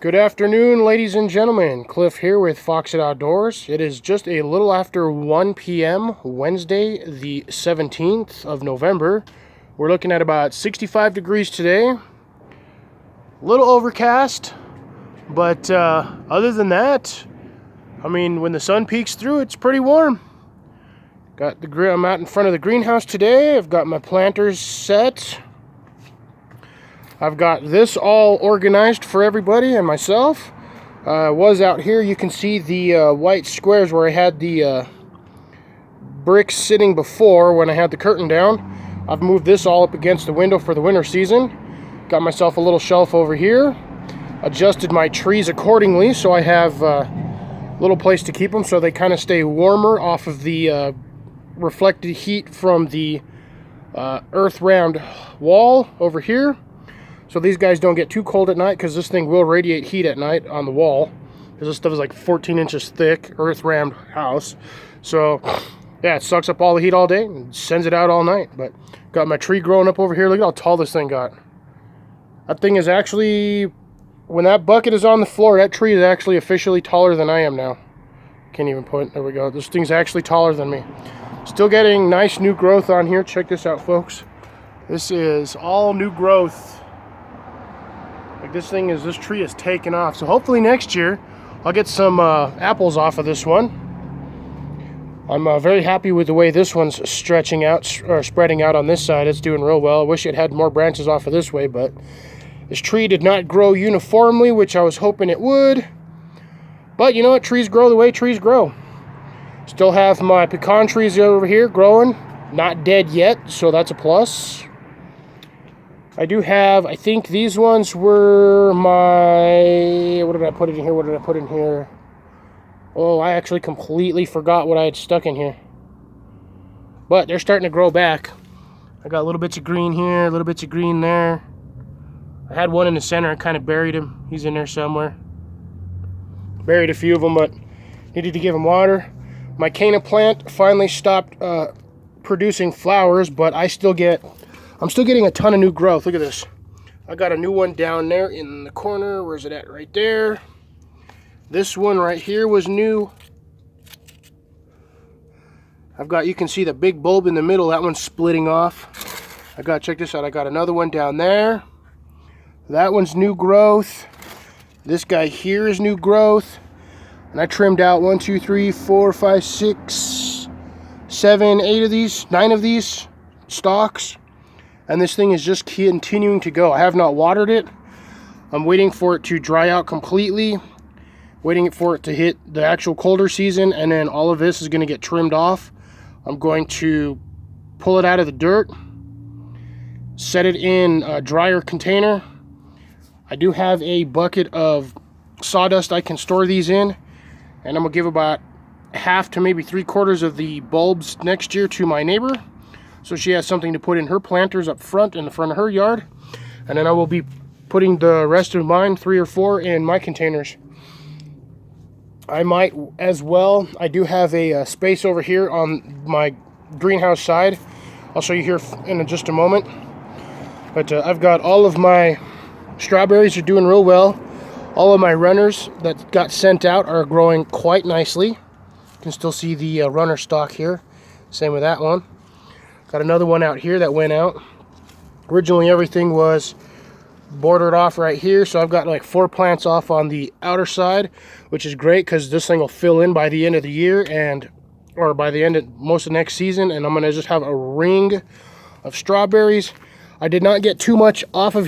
Good afternoon, ladies and gentlemen. Cliff here with Foxit Outdoors. It is just a little after 1 p.m. Wednesday, the 17th of November. We're looking at about 65 degrees today. A little overcast, but other than that, I mean, when the sun peeks through, it's pretty warm. I'm out in front of the greenhouse today. I've got my planters set. I've got this all organized for everybody and myself. Was out here. You can see the white squares where I had the bricks sitting before when I had the curtain down. I've moved this all up against the window for the winter season. Got myself a little shelf over here. Adjusted my trees accordingly so I have a little place to keep them so they kind of stay warmer off of the reflected heat from the earth-rammed wall over here. So these guys don't get too cold at night, because this thing will radiate heat at night on the wall. Because this stuff is like 14 inches thick, earth-rammed house. So, yeah, it sucks up all the heat all day and sends it out all night. But got my tree growing up over here. Look at how tall this thing got. That thing is actually, when that bucket is on the floor, that tree is actually officially taller than I am now. Can't even put, there we go. This thing's actually taller than me. Still getting nice new growth on here. Check this out, folks. This is all new growth. Like this tree is taking off. So hopefully next year I'll get some apples off of this one. I'm very happy with the way this one's stretching out or spreading out on this side. It's doing real well. I wish it had more branches off of this way, but this tree did not grow uniformly, which I was hoping it would. But you know what? Trees grow the way trees grow. Still have my pecan trees over here growing. Not dead yet, so that's a plus. I do have, I think these ones were my, what did I put in here? Oh, I actually completely forgot what I had stuck in here. But they're starting to grow back. I got little bits of green here, little bits of green there. I had one in the center, I kind of buried him. He's in there somewhere. Buried a few of them, but needed to give him water. My canna plant finally stopped producing flowers, but I'm still getting a ton of new growth. Look at this. I got a new one down there in the corner. Where's it at? Right there. This one right here was new. You can see the big bulb in the middle. That one's splitting off. Check this out. I got another one down there. That one's new growth. This guy here is new growth. And I trimmed out 1, 2, 3, 4, 5, 6, 7, 8 of these, 9 of these stalks. And this thing is just continuing to go. I have not watered it. I'm waiting for it to dry out completely. Waiting for it to hit the actual colder season. And then all of this is going to get trimmed off. I'm going to pull it out of the dirt. Set it in a drier container. I do have a bucket of sawdust I can store these in. And I'm going to give about half to maybe 3/4 of the bulbs next year to my neighbor. So she has something to put in her planters up front in the front of her yard. And then I will be putting the rest of mine, 3 or 4, in my containers. I might as well. I do have a space over here on my greenhouse side. I'll show you here in just a moment. But I've got all of my strawberries are doing real well. All of my runners that got sent out are growing quite nicely. You can still see the runner stalk here. Same with that one. Got another one out here that went out. Originally everything was bordered off right here, so I've got like 4 plants off on the outer side, which is great because this thing will fill in by the end of the year or by the end of most of next season, and I'm gonna just have a ring of strawberries. I did not get too much off of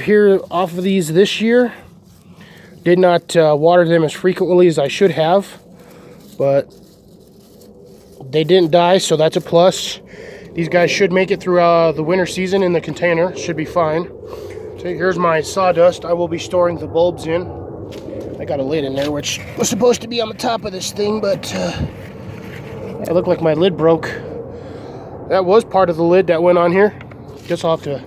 these this year. Did not water them as frequently as I should have, but they didn't die, so that's a plus. These guys should make it through the winter season in the container. Should be fine. So here's my sawdust. I will be storing the bulbs in. I got a lid in there, which was supposed to be on the top of this thing, but it looked like my lid broke. That was part of the lid that went on here. Guess I'll have to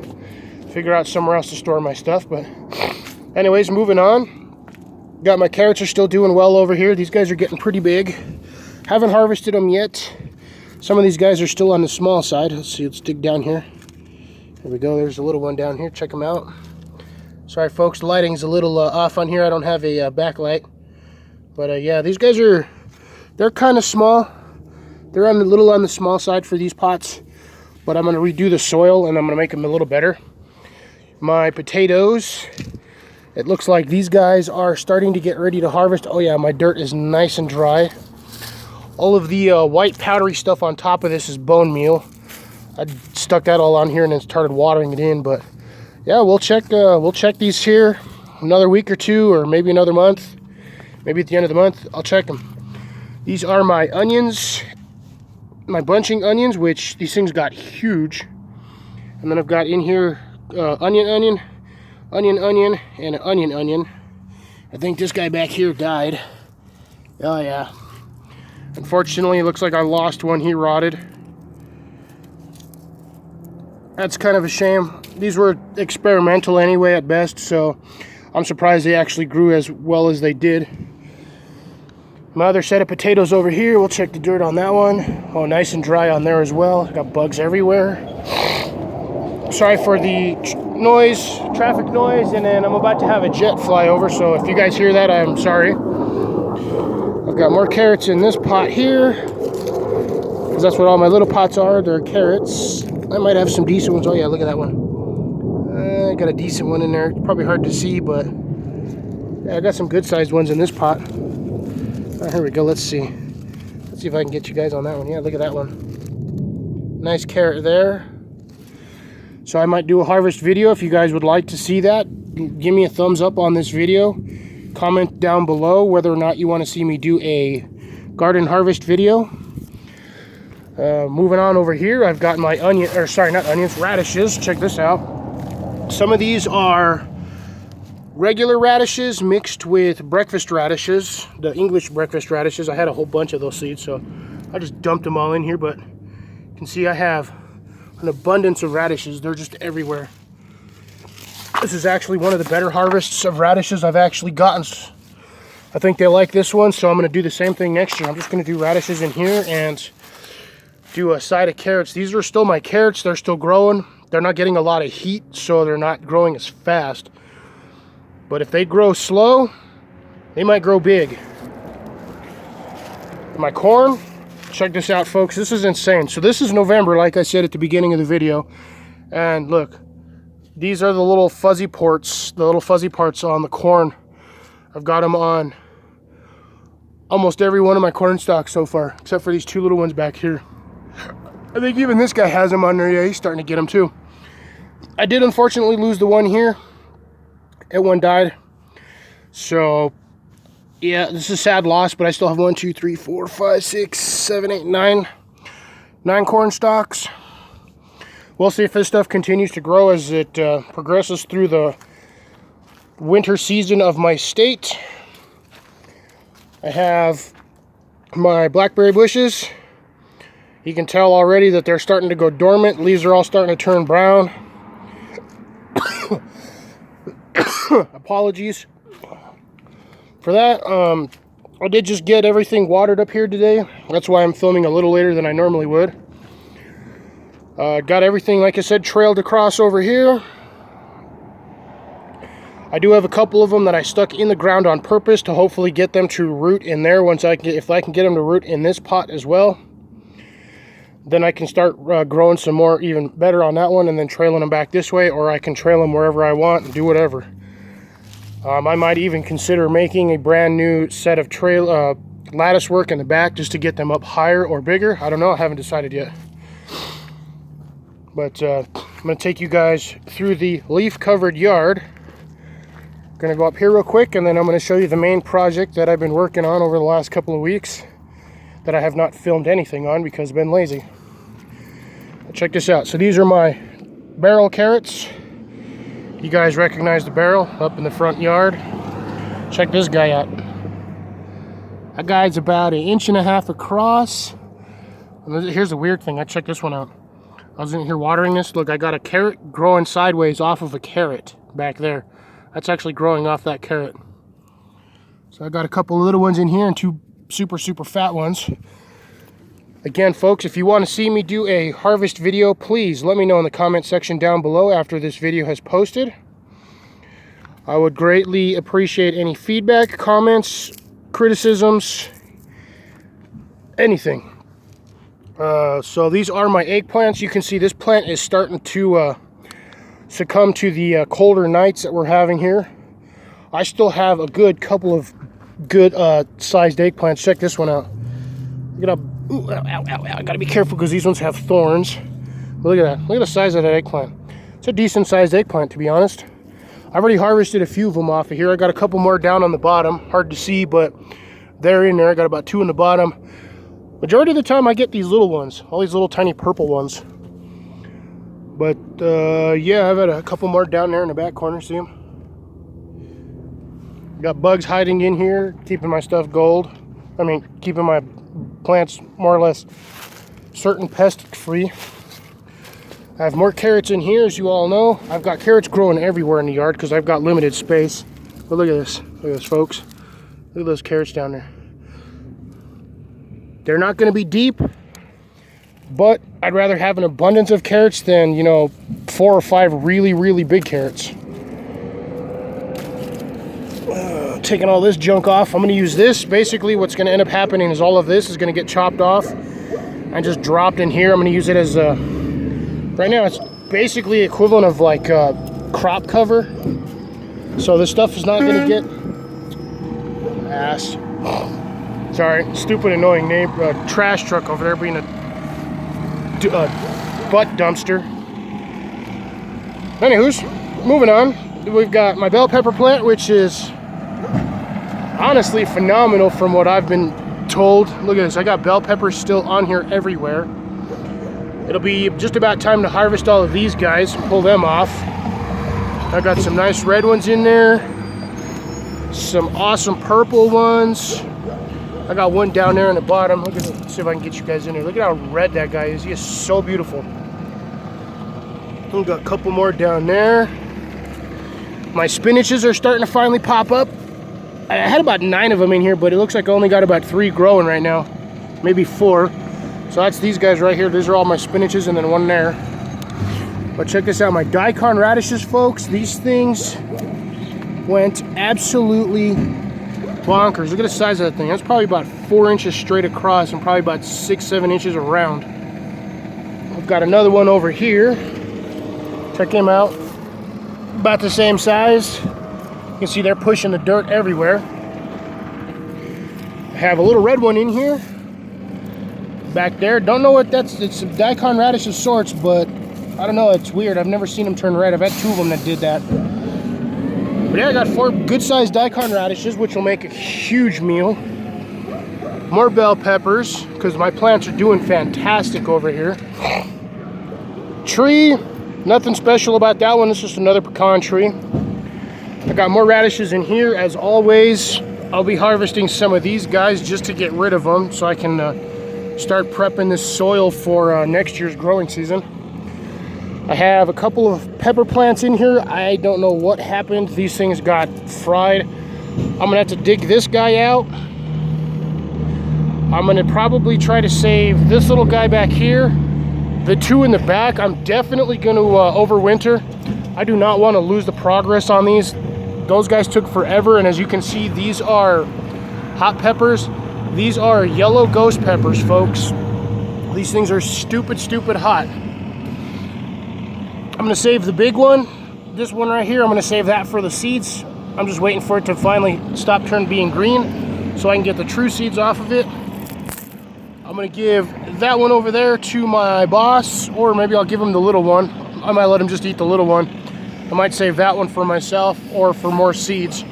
figure out somewhere else to store my stuff. But anyways, moving on. Got my carrots are still doing well over here. These guys are getting pretty big. Haven't harvested them yet. Some of these guys are still on the small side. Let's see, let's dig down here. There we go, there's a little one down here. Check them out. Sorry folks, the lighting's a little off on here. I don't have a backlight. But yeah, these guys they're kind of small. They're a little on the small side for these pots. But I'm going to redo the soil and I'm going to make them a little better. My potatoes, it looks like these guys are starting to get ready to harvest. Oh yeah, my dirt is nice and dry. All of the white powdery stuff on top of this is bone meal. I stuck that all on here and then started watering it in. But yeah, we'll check these here another week or two, or maybe another month. Maybe at the end of the month, I'll check them. These are my onions, my bunching onions, which these things got huge. And then I've got in here onion, and an onion. I think this guy back here died. Oh yeah. Unfortunately, it looks like I lost one. He rotted. That's kind of a shame. These were experimental anyway at best, so I'm surprised they actually grew as well as they did. My other set of potatoes over here, we'll check the dirt on that one. Oh, nice and dry on there as well. Got bugs everywhere. Sorry for the noise, traffic noise, and then I'm about to have a jet fly over, so if you guys hear that, I'm sorry. I've got more carrots in this pot here, because that's what all my little pots are. They're carrots. I might have some decent ones. Oh yeah, look at that one. I got a decent one in there. It's probably hard to see, but yeah, I got some good sized ones in this pot. Here we go. Let's see if I can get you guys on that one. Yeah, look at that one. Nice carrot there. So I might do a harvest video if you guys would like to see that. Give me a thumbs up on this video. Comment down below whether or not you want to see me do a garden harvest video. Moving on over here, I've got my radishes. Check this out. Some of these are regular radishes mixed with breakfast radishes, the English breakfast radishes. I had a whole bunch of those seeds, so I just dumped them all in here, but you can see I have an abundance of radishes. They're just everywhere. This is actually one of the better harvests of radishes I've actually gotten. I think they like this one, so I'm going to do the same thing next year. I'm just going to do radishes in here and do a side of carrots. These are still my carrots. They're still growing. They're not getting a lot of heat, so they're not growing as fast. But if they grow slow, they might grow big. My corn, check this out, folks. This is insane. So this is November, like I said at the beginning of the video. And look, these are the little fuzzy parts, on the corn. I've got them on almost every one of my corn stalks so far, except for these two little ones back here. I think even this guy has them on there. Yeah, he's starting to get them too. I did unfortunately lose the one here. That one died. So, yeah, this is a sad loss, but I still have 1, 2, 3, 4, 5, 6, 7, 8, 9 corn stalks. We'll see if this stuff continues to grow as it progresses through the winter season of my state. I have my blackberry bushes. You can tell already that they're starting to go dormant. Leaves are all starting to turn brown. Apologies for that. I did just get everything watered up here today. That's why I'm filming a little later than I normally would. Got everything, like I said, trailed across over here. I do have a couple of them that I stuck in the ground on purpose to hopefully get them to root in there. If I can get them to root in this pot as well, then I can start growing some more even better on that one, and then trailing them back this way, or I can trail them wherever I want and do whatever. I might even consider making a brand new set of lattice work in the back just to get them up higher or bigger. I don't know. I haven't decided yet. But I'm going to take you guys through the leaf-covered yard. I'm going to go up here real quick, and then I'm going to show you the main project that I've been working on over the last couple of weeks that I have not filmed anything on because I've been lazy. Check this out. So these are my barrel carrots. You guys recognize the barrel up in the front yard. Check this guy out. That guy's about 1.5 inches across. And here's the weird thing. I checked this one out. I was in here watering this. Look, I got a carrot growing sideways off of a carrot back there. That's actually growing off that carrot. So I got a couple of little ones in here and 2 super fat ones. Again, folks, if you want to see me do a harvest video, please let me know in the comment section down below after this video has posted. I would greatly appreciate any feedback, comments, criticisms, anything. So these are my eggplants. You can see this plant is starting to succumb to the colder nights that we're having here. I still have a good couple of good sized eggplants. Check this one out. Look at how, ooh, ow, ow, ow, ow. I gotta be careful because these ones have thorns. Look at that. Look at the size of that eggplant. It's a decent sized eggplant, to be honest. I've already harvested a few of them off of here. I got a couple more down on the bottom. Hard to see, but they're in there. I got about 2 in the bottom. Majority of the time I get these little ones, all these little tiny purple ones. But yeah, I've got a couple more down there in the back corner. See them? Got bugs hiding in here, keeping my stuff gold. I mean, keeping my plants more or less certain pest free. I have more carrots in here, as you all know. I've got carrots growing everywhere in the yard because I've got limited space. But look at this. Look at this, folks. Look at those carrots down there. They're not going to be deep, but I'd rather have an abundance of carrots than, you know, 4 or 5 really, really big carrots. Taking all this junk off. I'm going to use this. Basically, what's going to end up happening is all of this is going to get chopped off and just dropped in here. I'm going to use it as a... Right now, it's basically equivalent of like crop cover. So this stuff is not going to get... Ass. Sorry, stupid, annoying neighbor, trash truck over there being a butt dumpster. Anywho's, moving on. We've got my bell pepper plant, which is honestly phenomenal from what I've been told. Look at this. I got bell peppers still on here everywhere. It'll be just about time to harvest all of these guys and pull them off. I got some nice red ones in there. Some awesome purple ones. I got one down there in the bottom. Look at it. Let's see if I can get you guys in there. Look at how red that guy is. He is so beautiful. We've got a couple more down there. My spinaches are starting to finally pop up. I had about 9 of them in here, but it looks like I only got about 3 growing right now. Maybe 4. So that's these guys right here. These are all my spinaches and then one there. But check this out. My daikon radishes, folks. These things went absolutely bonkers. Look at the size of that thing. That's probably about 4 inches straight across and probably about 6-7 inches around. I've got another one over here. Check him out. About the same size. You can see they're pushing the dirt everywhere. I have a little red one in here. Back there. Don't know what that's. It's a daikon radish of sorts, but I don't know. It's weird. I've never seen them turn red. I've had 2 of them that did that. But yeah, I got 4 good-sized daikon radishes, which will make a huge meal. More bell peppers, because my plants are doing fantastic over here. Tree, nothing special about that one. It's just another pecan tree. I got more radishes in here, as always. I'll be harvesting some of these guys just to get rid of them, so I can start prepping this soil for next year's growing season. I have a couple of pepper plants in here. I don't know what happened. These things got fried. I'm gonna have to dig this guy out. I'm gonna probably try to save this little guy back here. The 2 in the back, I'm definitely gonna overwinter. I do not want to lose the progress on these. Those guys took forever, and as you can see, these are hot peppers. These are yellow ghost peppers, folks. These things are stupid, stupid hot. I'm gonna save the big one. This one right here, I'm gonna save that for the seeds. I'm just waiting for it to finally stop turning being green so I can get the true seeds off of it. I'm gonna give that one over there to my boss, or maybe I'll give him the little one. I might let him just eat the little one. I might save that one for myself or for more seeds.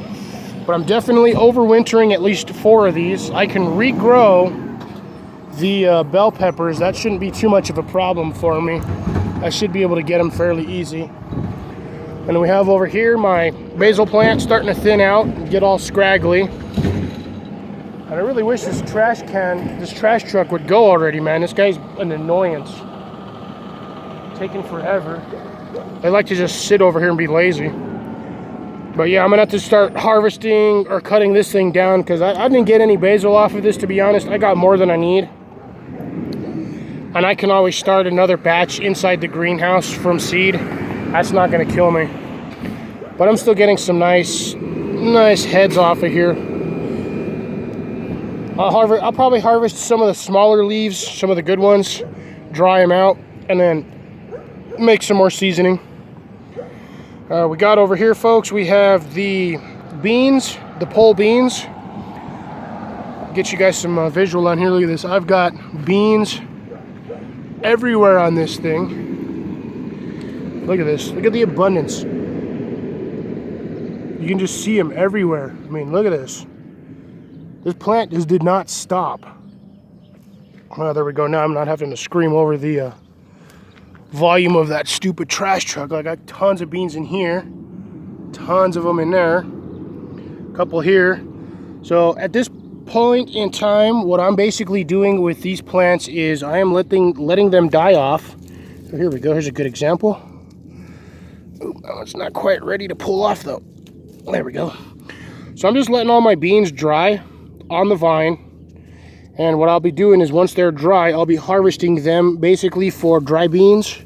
But I'm definitely overwintering at least 4 of these. I can regrow the bell peppers. That shouldn't be too much of a problem for me. I should be able to get them fairly easy. And then we have over here my basil plant starting to thin out and get all scraggly. And I really wish this trash truck would go already, man. This guy's an annoyance. Taking forever. They like to just sit over here and be lazy. But yeah, I'm gonna have to start harvesting or cutting this thing down because I didn't get any basil off of this, to be honest. I got more than I need. And I can always start another batch inside the greenhouse from seed. That's not gonna kill me. but I'm still getting some nice heads off of here. I'll probably harvest some of the smaller leaves, some of the good ones, dry them out, and then make some more seasoning. We got over here, folks, we have the beans, the pole beans. Get you guys some visual on here. Look at this. I've got beans everywhere on this thing. Look at this. Look at the abundance. You can just see them everywhere. I mean, look at this. This plant just did not stop. Oh, there we go. Now I'm not having to scream over the volume of that stupid trash truck. I got tons of beans in here. Tons of them in there. A couple here. So at this point in time, what I'm basically doing with these plants is I am letting them die off. So here we go. Here's a good example. Oh, it's not quite ready to pull off though. There we go. So I'm just letting all my beans dry on the vine, and what I'll be doing is once they're dry, I'll be harvesting them basically for dry beans,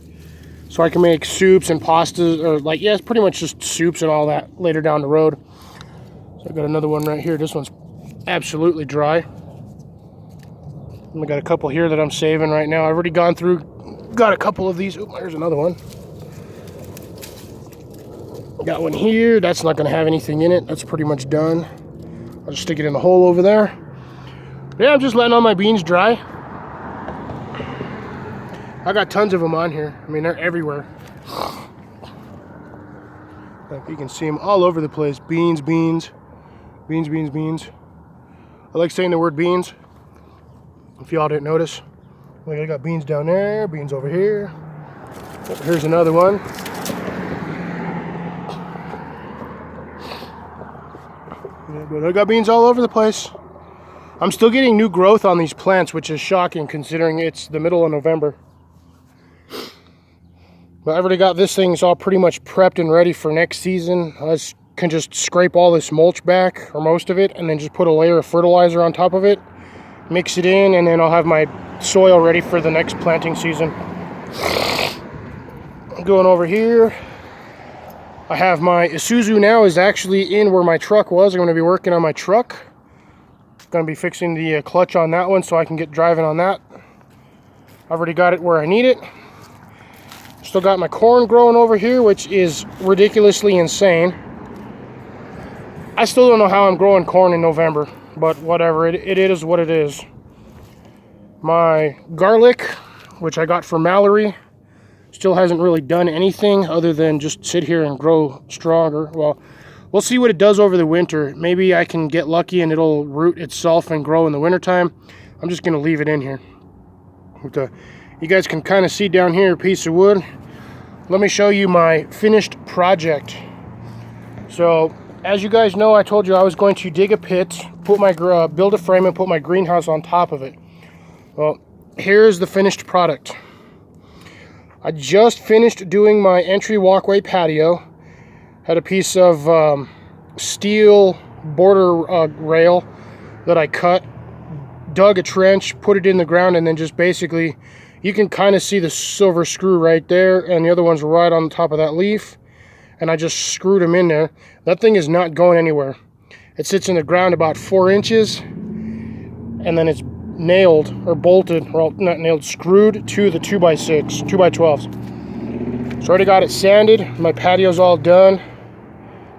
so I can make soups and pastas, or like, yeah, it's pretty much just soups and all that later down the road. So I got another one right here. This one's absolutely dry. And I got a couple here that I'm saving right now. I've already gone through, got a couple of these. Oh, there's another one. Got one here. That's not going to have anything in it. That's pretty much done. I'll just stick it in the hole over there. Yeah, I'm just letting all my beans dry. I got tons of them on here. I mean, they're everywhere. Like you can see them all over the place. Beans, beans, beans, beans, beans. I like saying the word beans. If y'all didn't notice. Like I got beans down there, beans over here. Oh, here's another one. But I got beans all over the place. I'm still getting new growth on these plants, which is shocking considering it's the middle of November. But I've already got this thing, it's all pretty much prepped and ready for next season. I can just scrape all this mulch back, or most of it, and then just put a layer of fertilizer on top of it, mix it in, and then I'll have my soil ready for the next planting season. Going over here, I have my Isuzu now is actually in where my truck was. I'm going to be working on my truck. Going to be fixing the clutch on that one so I can get driving on that. I've already got it where I need it. Still got my corn growing over here, which is ridiculously insane. I still don't know how I'm growing corn in November, but whatever, it is what it is. My garlic, which I got from Mallory, still hasn't really done anything other than just sit here and grow stronger. Well, we'll see what it does over the winter. Maybe I can get lucky and it'll root itself and grow in the wintertime. I'm just going to leave it in here. You guys can kind of see down here a piece of wood. Let me show you my finished project. So, as you guys know, I told you I was going to dig a pit, put my build a frame and put my greenhouse on top of it. Well, here's the finished product. I just finished doing my entry walkway patio. Had a piece of steel border rail that I cut, dug a trench, put it in the ground, and then just basically, you can kind of see the silver screw right there, and the other one's right on top of that leaf, and I just screwed them in there. That thing is not going anywhere. It sits in the ground about 4 inches, and then it's nailed or bolted, well, not nailed, screwed to the 2x6, 2x12s. So I already got it sanded. My patio's all done.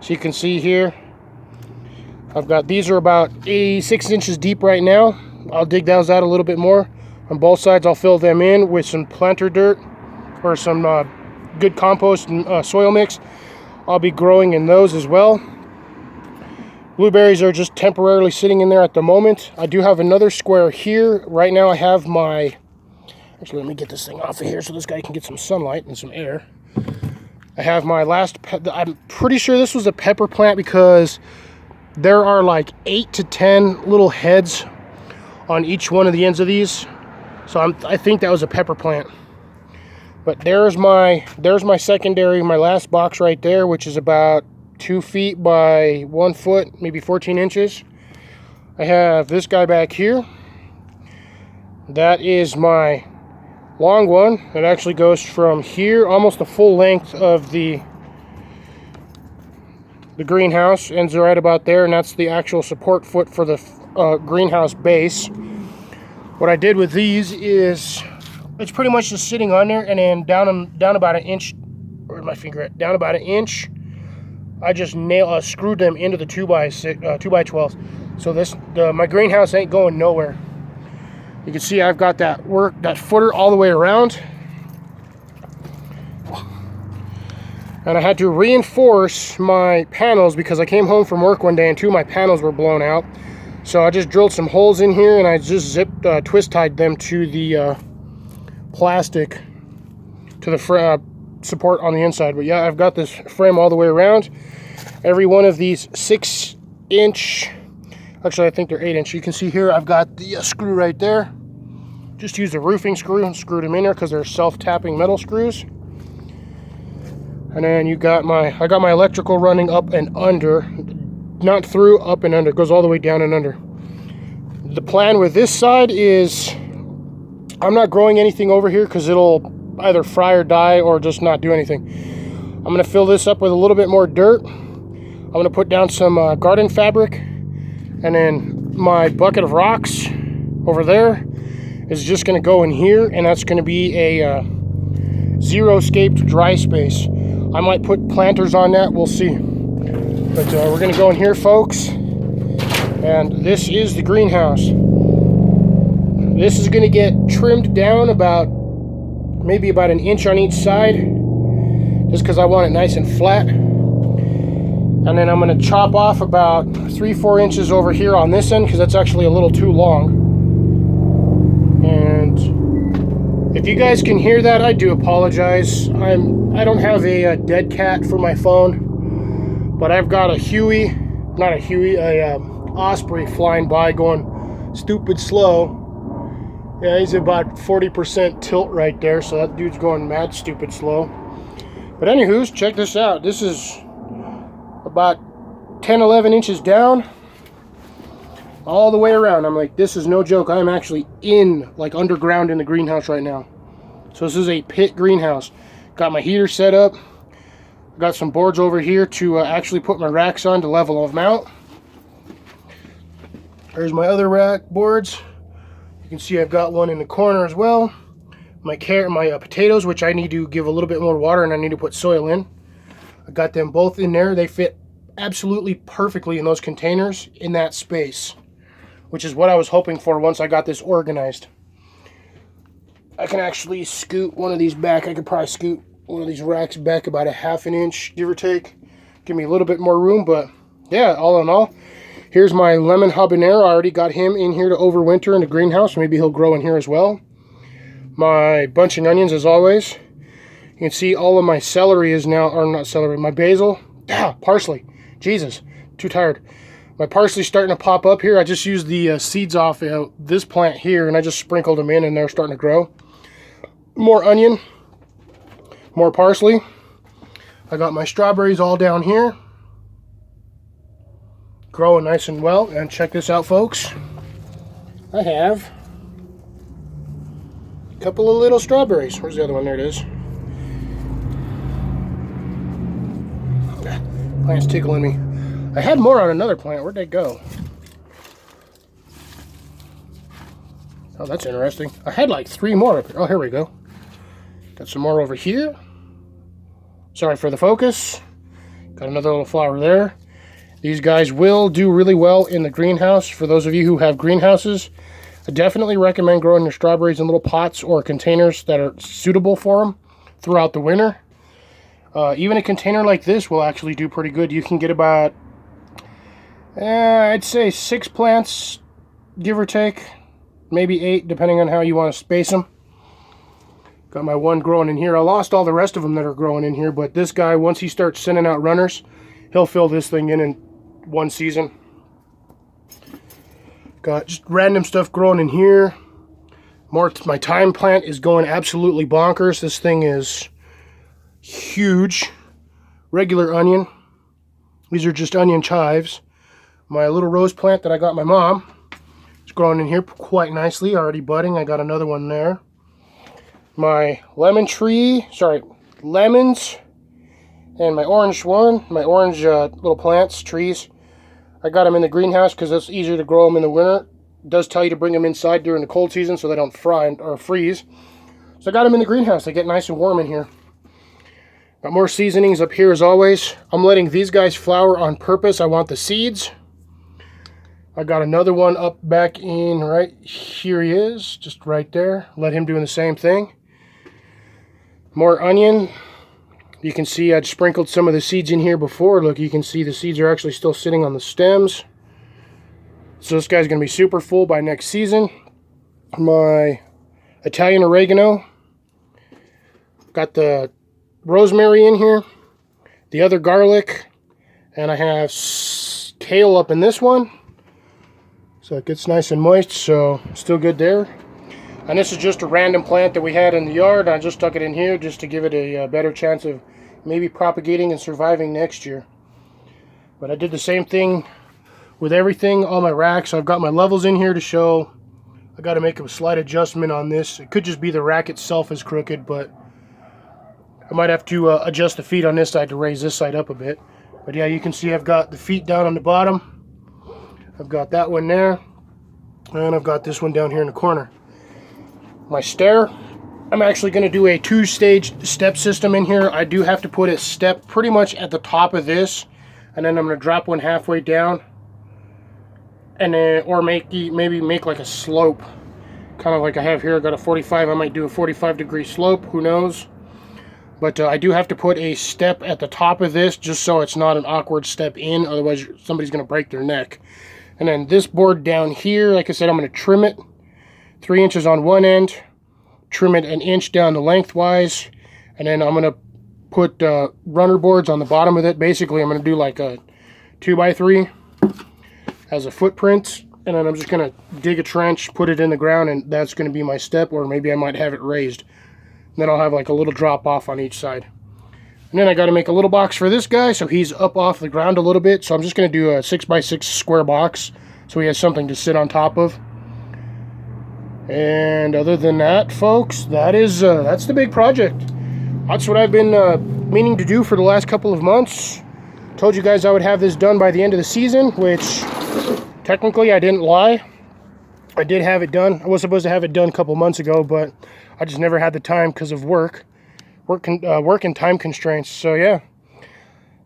So you can see here, I've got, these are about 86 inches deep right now. I'll dig those out a little bit more. On both sides, I'll fill them in with some planter dirt or some good compost and soil mix. I'll be growing in those as well. Blueberries are just temporarily sitting in there at the moment. I do have another square here. Right now I have my, actually let me get this thing off of here so this guy can get some sunlight and some air. I have my last, I'm pretty sure this was a pepper plant because there are like 8 to 10 little heads on each one of the ends of these. So I think that was a pepper plant. But there's my secondary, my last box right there, which is about 2 feet by 1 foot, maybe 14 inches. I have this guy back here. That is my long one. It actually goes from here almost the full length of the the greenhouse ends right about there, and that's the actual support foot for the greenhouse base. What I did with these is it's pretty much just sitting on there, and then down about an inch, where's my finger at? Down about an inch, I just screwed them into the 2x12. So my greenhouse ain't going nowhere. You can see I've got that footer all the way around. And I had to reinforce my panels because I came home from work one day and two of my panels were blown out. So I just drilled some holes in here and I just twist tied them to the plastic, to the support on the inside. But yeah, I've got this frame all the way around. Every one of these 6-inch, actually I think they're 8-inch. You can see here I've got the screw right there. Just used a roofing screw and screwed them in there because they're self-tapping metal screws. And then I got my electrical running up and under, not through, up and under. It goes all the way down and under. The plan with this side is I'm not growing anything over here because it'll either fry or die or just not do anything. I'm going to fill this up with a little bit more dirt. I'm going to put down some garden fabric, and then my bucket of rocks over there is just going to go in here, and that's going to be a zero-scaped dry space. I might put planters on that, we'll see. But we're going to go in here, folks, and this is the greenhouse. This is going to get trimmed down maybe about an inch on each side, just because I want it nice and flat. And then I'm going to chop off about 3-4 inches over here on this end, because that's actually a little too long. And if you guys can hear that, I do apologize. I don't have a dead cat for my phone, but I've got a osprey flying by going stupid slow. Yeah, he's about 40% tilt right there, so that dude's going mad stupid slow. But anywho's, check this out. This is about 10-11 inches down all the way around. I'm like, this is no joke. I'm actually underground in the greenhouse right now. So this is a pit greenhouse. Got my heater set up. Got some boards over here to actually put my racks on to level them out. There's my other rack boards. You can see I've got one in the corner as well. My potatoes, which I need to give a little bit more water and I need to put soil in. I got them both in there. They fit absolutely perfectly in those containers in that space, which is what I was hoping for once I got this organized. I can actually scoot one of these back. I could probably scoot one of these racks back about a 1/2 inch, give or take. Give me a little bit more room, but yeah, all in all, here's my lemon habanero. I already got him in here to overwinter in the greenhouse. Maybe he'll grow in here as well. My bunch of onions, as always. You can see all of my celery is now, or not celery, my basil. Parsley. Jesus, too tired. My parsley's starting to pop up here. I just used the seeds off this plant here, and I just sprinkled them in, and they're starting to grow. More onion. More parsley. I got my strawberries all down here, growing nice and well. And check this out, folks. I have a couple of little strawberries. Where's the other one? There it is. Plant's tickling me. I had more on another plant. Where'd they go? Oh, that's interesting. I had like 3 more up here. Oh, here we go. Got some more over here. Sorry for the focus. Got another little flower there. These guys will do really well in the greenhouse. For those of you who have greenhouses, I definitely recommend growing your strawberries in little pots or containers that are suitable for them throughout the winter. Even a container like this will actually do pretty good. You can get about, I'd say 6 plants, give or take. Maybe 8, depending on how you want to space them. Got my one growing in here. I lost all the rest of them that are growing in here, but this guy, once he starts sending out runners, he'll fill this thing in one season. Got just random stuff growing in here. My thyme plant is going absolutely bonkers. This thing is huge. Regular onion. These are just onion chives. My little rose plant that I got my mom is growing in here quite nicely, already budding. I got another one there. My lemons And my orange little plants, trees, I got them in the greenhouse because it's easier to grow them in the winter. It does tell you to bring them inside during the cold season so they don't fry or freeze. So I got them in the greenhouse. They get nice and warm in here. Got more seasonings up here as always. I'm letting these guys flower on purpose. I want the seeds. I got another one up back in right here. He is, just right there. Let him doing the same thing. More onion. You can see I'd sprinkled some of the seeds in here before. Look, you can see the seeds are actually still sitting on the stems. So this guy's going to be super full by next season. My Italian oregano. Got the rosemary in here. The other garlic. And I have kale up in this one. So it gets nice and moist, so still good there. And this is just a random plant that we had in the yard. I just stuck it in here just to give it a better chance of maybe propagating and surviving next year. But I did the same thing with everything on my rack. So I've got my levels in here to show. I got to make a slight adjustment on this. It could just be the rack itself is crooked, but I might have to adjust the feet on this side to raise this side up a bit. But yeah, you can see I've got the feet down on the bottom. I've got that one there. And I've got this one down here in the corner. My stair, I'm actually going to do a 2-stage step system in here. I do have to put a step pretty much at the top of this, and then I'm going to drop one halfway down, and then or maybe make like a slope, kind of like I have here. I got a 45. I might do a 45-degree slope. Who knows? But I do have to put a step at the top of this just so it's not an awkward step in. Otherwise, somebody's going to break their neck. And then this board down here, like I said, I'm going to trim it 3 inches on one end, trim it an inch down the lengthwise, and then I'm going to put runner boards on the bottom of it. Basically, I'm going to do like a 2x3 as a footprint, and then I'm just going to dig a trench, put it in the ground, and that's going to be my step, or maybe I might have it raised. And then I'll have like a little drop off on each side. And then I got to make a little box for this guy, so he's up off the ground a little bit. So I'm just going to do a 6x6 square box, so he has something to sit on top of. And other than that, folks, that's the big project. That's what I've been meaning to do for the last couple of months. Told you guys I would have this done by the end of the season, which technically I didn't lie. I did have it done. I was supposed to have it done a couple months ago, but I just never had the time because of work and time constraints. So yeah,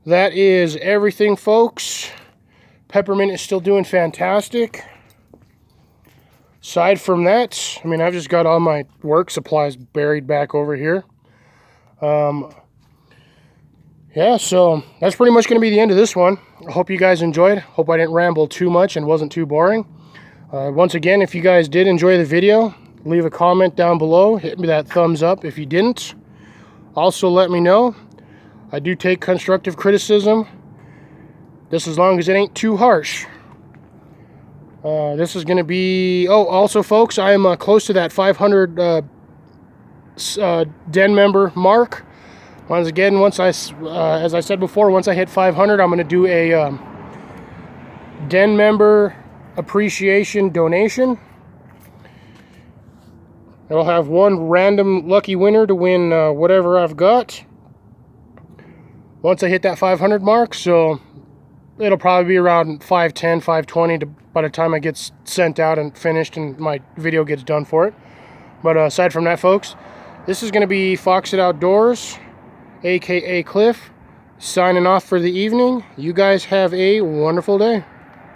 that is everything, folks. Peppermint is still doing fantastic. Aside from that, I mean, I've just got all my work supplies buried back over here. Yeah, so that's pretty much going to be the end of this one. I hope you guys enjoyed. Hope I didn't ramble too much and wasn't too boring. Once again, if you guys did enjoy the video, leave a comment down below. Hit me that thumbs up if you didn't. Also, let me know. I do take constructive criticism, just as long as it ain't too harsh. This is going to be... Oh, also, folks, I am close to that 500 den member mark. Once again, as I said before, once I hit 500, I'm going to do a den member appreciation donation. I'll have one random lucky winner to win whatever I've got once I hit that 500 mark. So it'll probably be around 510, 520 by the time it gets sent out and finished and my video gets done for it. But aside from that, folks, this is going to be Fox It Outdoors, aka Cliff, signing off for the evening. You guys have a wonderful day.